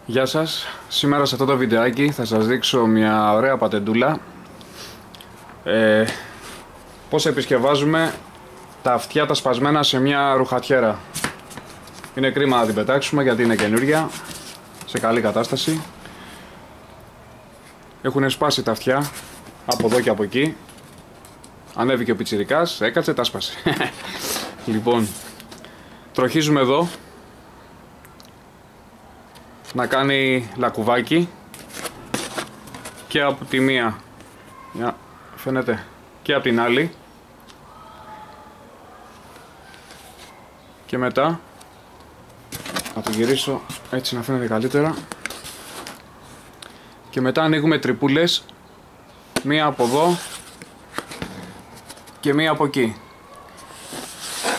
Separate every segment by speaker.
Speaker 1: Γεια σας, σήμερα σε αυτό το βιντεάκι θα σας δείξω μια ωραία πατεντούλα πώς επισκευάζουμε τα αυτιά τα σπασμένα σε μια ρουχατιέρα. Είναι κρίμα να την πετάξουμε γιατί είναι καινούρια, σε καλή κατάσταση. Έχουν σπάσει τα αυτιά από εδώ και από εκεί. Ανέβηκε ο πιτσιρικάς, έκατσε, τα σπάσε. Λοιπόν, τροχίζουμε εδώ να κάνει λακκουβάκι και από τη μία, φαίνεται, και από την άλλη, και μετά θα το γυρίσω έτσι να φαίνεται καλύτερα, και μετά ανοίγουμε τρυπούλες, μία από εδώ και μία από εκεί.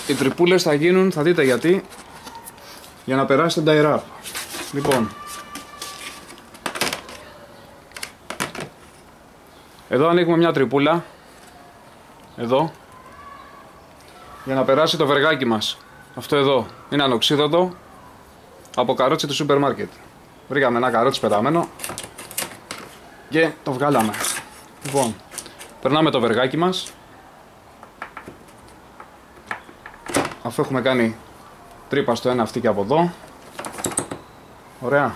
Speaker 1: Οι τρυπούλες θα γίνουν, θα δείτε γιατί, για να περάσει το tie wrap. Λοιπόν, εδώ ανοίγουμε μια τρυπούλα, εδώ, για να περάσει το βεργάκι μας. Αυτό εδώ είναι ανοξίδωτο από καρότσι του σούπερ μάρκετ. Βρήκαμε ένα καρότσι πεταμένο και το βγάλαμε. Λοιπόν, περνάμε το βεργάκι μας, αφού έχουμε κάνει τρύπα στο ένα αυτή και από εδώ. Ωραία.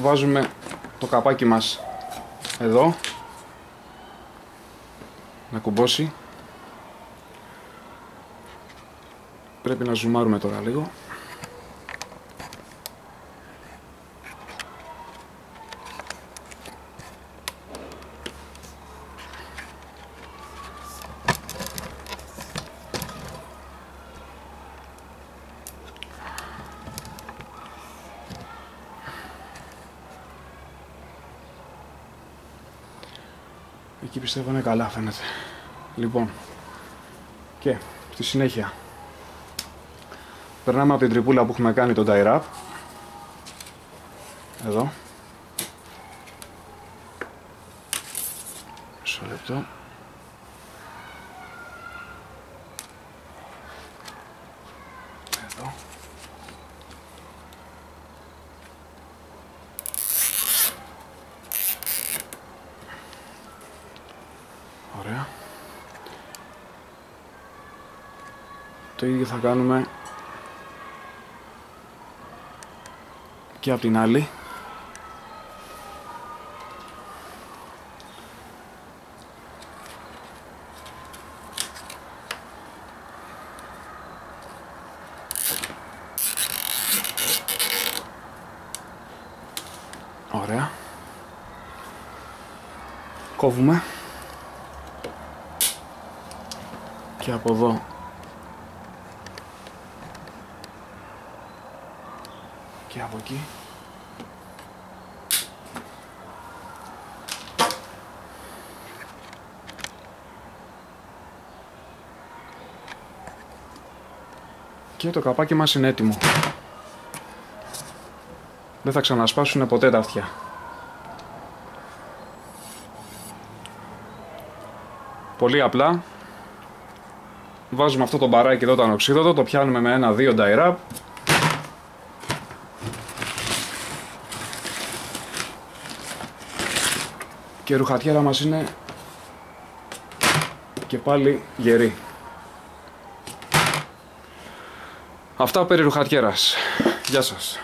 Speaker 1: Βάζουμε το καπάκι μας εδώ να κουμπώσει. Πρέπει να ζουμάρουμε τώρα λίγο. Εκεί πιστεύω είναι καλά, φαίνεται. Λοιπόν, και στη συνέχεια περνάμε από την τρυπούλα που έχουμε κάνει το tie wrap. Εδώ. Μισό λεπτό. Εδώ. Ωραία. Το ίδιο θα κάνουμε και από την άλλη. Ωραία. Κόβουμε. Και από εδώ και από εκεί. Και το καπάκι μας είναι έτοιμο. Δεν θα ξανασπάσουν ποτέ τα αυτιά. Πολύ απλά. Βάζουμε αυτό το μπαράκι εδώ το ανοξίδωτο, το πιάνουμε με ένα-δύο tie wrap. Και η ρουχατιέρα μας είναι και πάλι γερή. Αυτά περί ρουχατιέρας. Γεια σας.